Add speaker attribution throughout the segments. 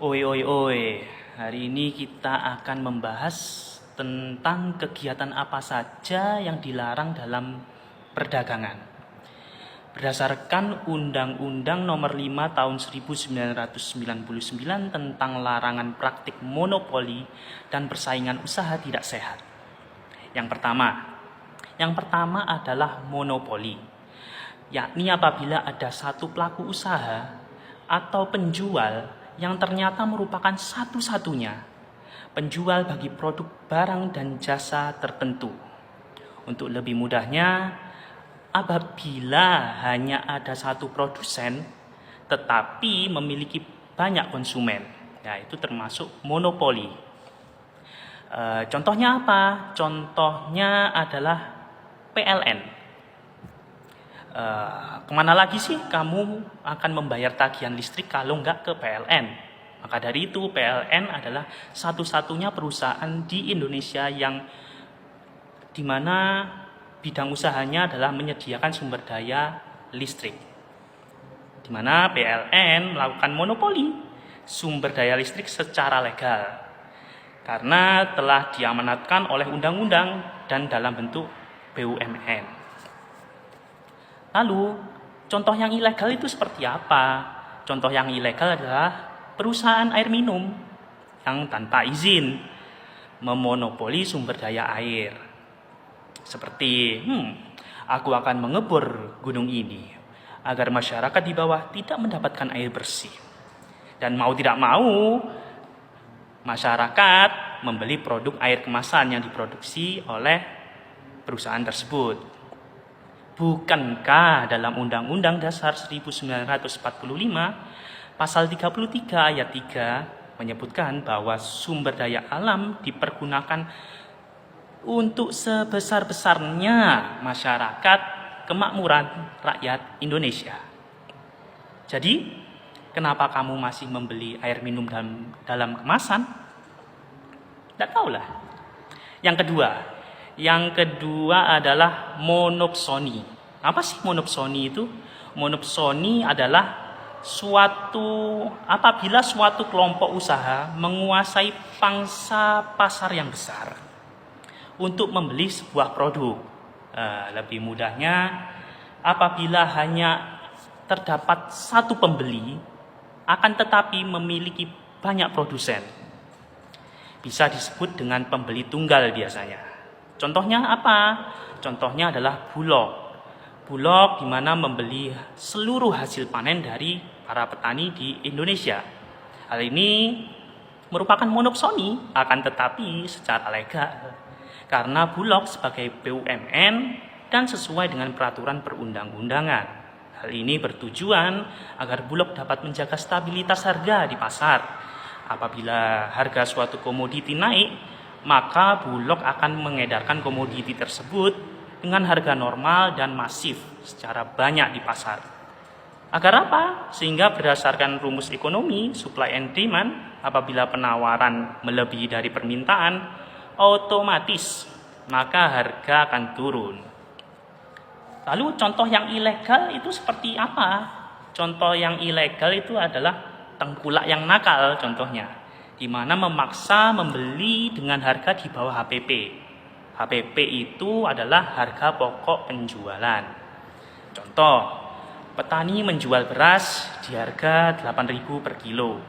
Speaker 1: Oi, oi, oi. Hari ini kita akan membahas tentang kegiatan apa saja yang dilarang dalam perdagangan. Berdasarkan Undang-Undang Nomor 5 Tahun 1999 tentang larangan praktik monopoli dan persaingan usaha tidak sehat. Yang pertama adalah monopoli, yakni apabila ada satu pelaku usaha atau penjual yang ternyata merupakan satu-satunya penjual bagi produk barang dan jasa tertentu. Untuk lebih mudahnya, apabila hanya ada satu produsen tetapi memiliki banyak konsumen, ya itu termasuk monopoli. Contohnya apa? Contohnya adalah PLN. Kemana lagi sih kamu akan membayar tagihan listrik kalau nggak ke PLN? Maka dari itu PLN adalah satu-satunya perusahaan di Indonesia yang dimana bidang usahanya adalah menyediakan sumber daya listrik. Di mana PLN melakukan monopoli sumber daya listrik secara legal karena telah diamanatkan oleh undang-undang dan dalam bentuk BUMN. Lalu, contoh yang ilegal itu seperti apa? Contoh yang ilegal adalah perusahaan air minum yang tanpa izin memonopoli sumber daya air. Seperti, aku akan mengebor gunung ini agar masyarakat di bawah tidak mendapatkan air bersih. Dan mau tidak mau, masyarakat membeli produk air kemasan yang diproduksi oleh perusahaan tersebut. Bukankah dalam Undang-Undang Dasar 1945 pasal 33 ayat 3 menyebutkan bahwa sumber daya alam dipergunakan untuk sebesar-besarnya masyarakat kemakmuran rakyat Indonesia. Jadi, kenapa kamu masih membeli air minum dalam kemasan? Tidak tahulah. Yang kedua adalah monopsoni. Apa sih monopsoni itu? Monopsoni adalah apabila suatu kelompok usaha menguasai pangsa pasar yang besar untuk membeli sebuah produk. Lebih mudahnya, apabila hanya terdapat satu pembeli, akan tetapi memiliki banyak produsen. Bisa disebut dengan pembeli tunggal biasanya. Contohnya apa? Contohnya adalah Bulog. Bulog di mana membeli seluruh hasil panen dari para petani di Indonesia. Hal ini merupakan monopsoni, akan tetapi secara legal. Karena Bulog sebagai BUMN dan sesuai dengan peraturan perundang-undangan. Hal ini bertujuan agar Bulog dapat menjaga stabilitas harga di pasar. Apabila harga suatu komoditi naik, maka Bulog akan mengedarkan komoditi tersebut dengan harga normal dan masif secara banyak di pasar. Agar apa? Sehingga berdasarkan rumus ekonomi, supply and demand, apabila penawaran melebihi dari permintaan, otomatis maka harga akan turun. Lalu contoh yang ilegal itu seperti apa? Contoh yang ilegal itu adalah tengkulak yang nakal contohnya, di mana memaksa membeli dengan harga di bawah HPP. HPP itu adalah harga pokok penjualan. Contoh, petani menjual beras di harga 8.000 per kilo.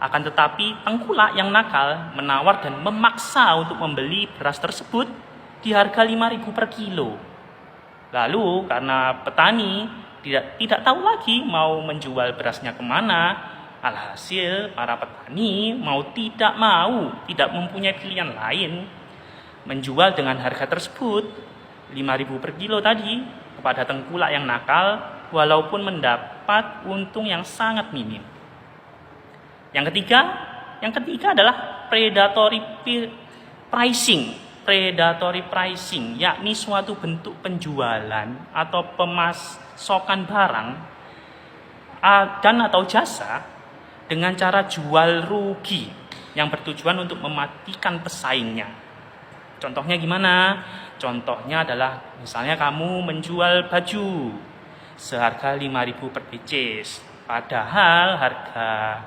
Speaker 1: Akan tetapi tengkulak yang nakal menawar dan memaksa untuk membeli beras tersebut di harga 5.000 per kilo. Lalu karena petani tidak tahu lagi mau menjual berasnya kemana, alhasil para petani tidak mempunyai pilihan lain, menjual dengan harga tersebut 5.000 per kilo tadi kepada tengkulak yang nakal, walaupun mendapat untung yang sangat minim. Yang ketiga adalah predatory pricing, yakni suatu bentuk penjualan atau pemasokan barang dan atau jasa dengan cara jual rugi yang bertujuan untuk mematikan pesaingnya. Contohnya gimana? Contohnya adalah misalnya kamu menjual baju seharga 5.000 per pieces, padahal harga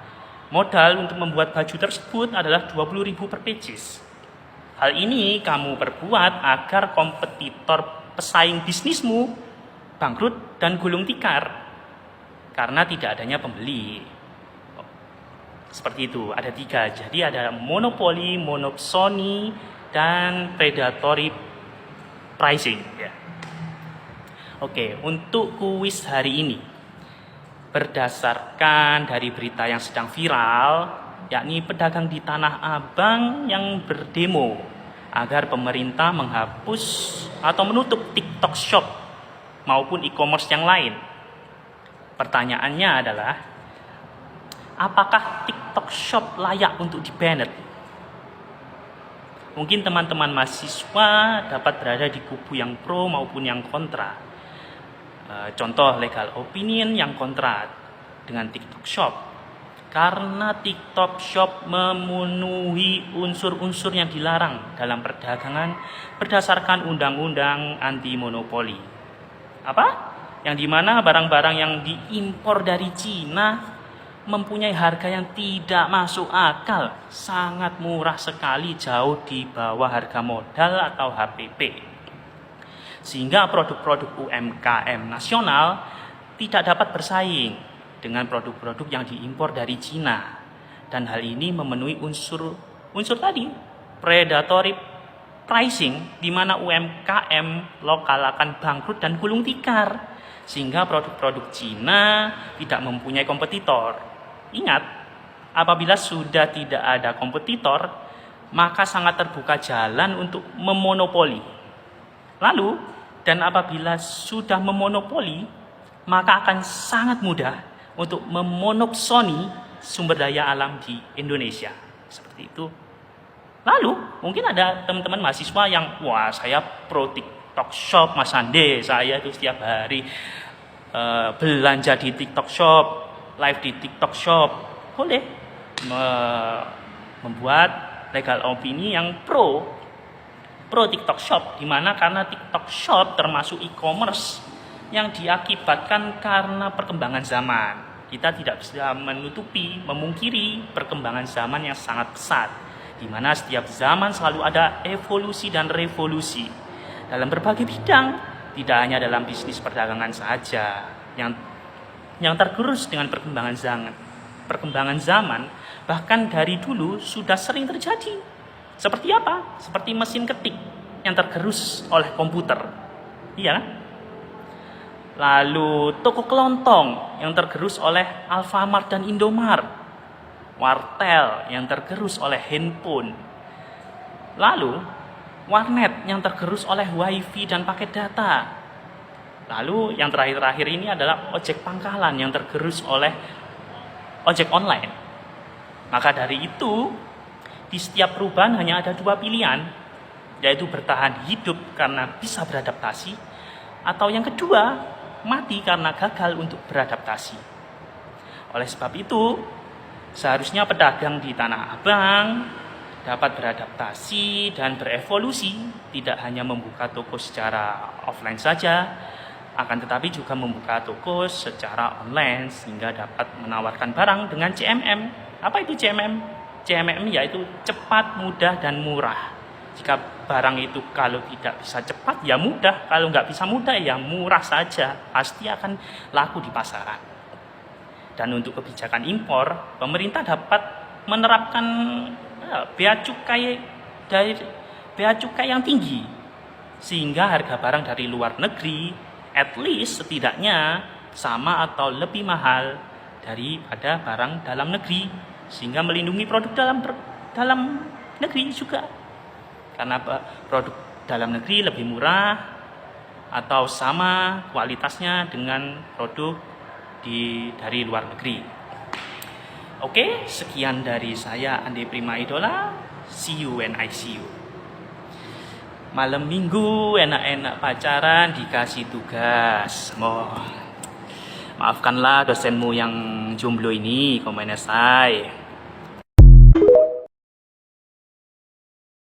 Speaker 1: Modal untuk membuat baju tersebut adalah 20.000 per pieces. Hal ini kamu perbuat agar kompetitor pesaing bisnismu bangkrut dan gulung tikar karena tidak adanya pembeli. Seperti itu, ada 3. Jadi ada monopoli, monopsony, dan predatory pricing. Ya. Oke, untuk kuis hari ini, berdasarkan dari berita yang sedang viral, yakni pedagang di Tanah Abang yang berdemo agar pemerintah menghapus atau menutup TikTok Shop maupun e-commerce yang lain. Pertanyaannya adalah, apakah TikTok Shop layak untuk di-banned? Mungkin teman-teman mahasiswa dapat berada di kubu yang pro maupun yang kontra. Contoh legal opinion yang kontra dengan TikTok Shop. Karena TikTok Shop memenuhi unsur-unsur yang dilarang dalam perdagangan berdasarkan undang-undang anti monopoli. Apa? Yang dimana barang-barang yang diimpor dari Cina mempunyai harga yang tidak masuk akal, sangat murah sekali, jauh di bawah harga modal atau HPP. Sehingga produk-produk UMKM nasional tidak dapat bersaing dengan produk-produk yang diimpor dari Cina. Dan hal ini memenuhi unsur tadi, predatory pricing, di mana UMKM lokal akan bangkrut dan gulung tikar. Sehingga produk-produk Cina tidak mempunyai kompetitor. Ingat, apabila sudah tidak ada kompetitor, maka sangat terbuka jalan untuk memonopoli. Lalu, dan apabila sudah memonopoli, maka akan sangat mudah untuk memonopsoni sumber daya alam di Indonesia. Seperti itu. Lalu, mungkin ada teman-teman mahasiswa yang, wah saya pro TikTok Shop, Mas Ande, saya itu setiap hari belanja di TikTok Shop, live di TikTok Shop. Boleh membuat legal opini yang pro TikTok Shop, di mana karena TikTok Shop termasuk e-commerce yang diakibatkan karena perkembangan zaman. Kita tidak bisa memungkiri perkembangan zaman yang sangat pesat, di mana setiap zaman selalu ada evolusi dan revolusi dalam berbagai bidang, tidak hanya dalam bisnis perdagangan saja yang tergerus dengan perkembangan zaman, bahkan dari dulu sudah sering terjadi. Seperti apa? Seperti mesin ketik yang tergerus oleh komputer. Iya kan? Lalu toko kelontong yang tergerus oleh Alfamart dan Indomart. Wartel yang tergerus oleh handphone. Lalu warnet yang tergerus oleh wifi dan paket data. Lalu yang terakhir-terakhir ini adalah ojek pangkalan yang tergerus oleh ojek online. Maka dari itu, di setiap perubahan hanya ada 2 pilihan, yaitu bertahan hidup karena bisa beradaptasi, atau yang kedua, mati karena gagal untuk beradaptasi. Oleh sebab itu, seharusnya pedagang di Tanah Abang dapat beradaptasi dan berevolusi, tidak hanya membuka toko secara offline saja, akan tetapi juga membuka toko secara online sehingga dapat menawarkan barang dengan CMM. Apa itu CMM? CMM yaitu cepat, mudah, dan murah. Jika barang itu kalau tidak bisa cepat ya mudah, kalau nggak bisa mudah ya murah saja, pasti akan laku di pasaran. Dan untuk kebijakan impor, pemerintah dapat menerapkan bea cukai yang tinggi, sehingga harga barang dari luar negeri at least setidaknya sama atau lebih mahal daripada barang dalam negeri, sehingga melindungi produk dalam negeri juga. Karena produk dalam negeri lebih murah atau sama kualitasnya dengan produk dari luar negeri. Oke, sekian dari saya Ande Prima Idola. See you when I see you. Malam minggu enak-enak pacaran dikasih tugas. Maafkanlah dosenmu yang jomblo ini, komennya say.